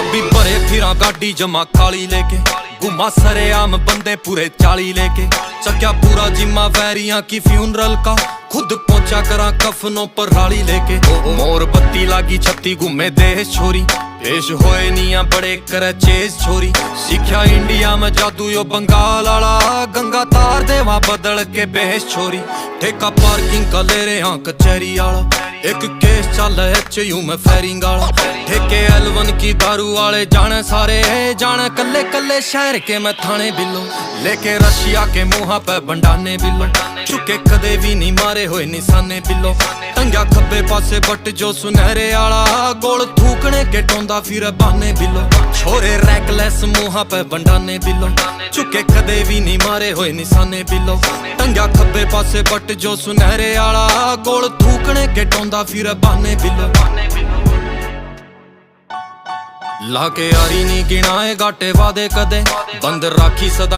डब्बी भरे फिरा गाड़ी जमा काली लेके, गुमा सरेआम बंदे पूरे 40 लेके, चक्या पूरा जिम्मा वैरियां की फ्यूनरल का, खुद पहुंचा करा कफनों पर राली लेके। मोर बत्ती लागी छत्ती घूमे देश छोरी, पेश होए निया बड़े करे चेज छोरी। सीख्या इंडिया में जादू यो बंगाल आला, गंगा तार देवा बदल के बेश छोरी। ठेका पार्किंग का ले रहे हाँ कचहरी आला, एक केस चल HU में फेरिंग आला। ठेके L1 की दारू वाले जाने सारे, जाने कल्ले कल्ले शहर के मैं थाने बिलो। लेके रशिया के मुँह पे बंडाने बिलो, चुके कदे भी नहीं मारे होए निशाने बिलो। टंग्या खब्बे पासे बट जो सुनहरे आला, गोल थूकने के टोंदा फिर बहाने बिलो। छोरे रैकलेस मुँह पे बंडाने बिलो, चुके कदे भी नहीं मारे होए निशाने बिलो। टंग्या खब्बे पासे बट जो सुनहरे आला, गोल थूकने के टोंदा फिर बहाने बिलो। लाके यारी नहीं गिनाए घाटे वादे कदे, बंद राखी सदा।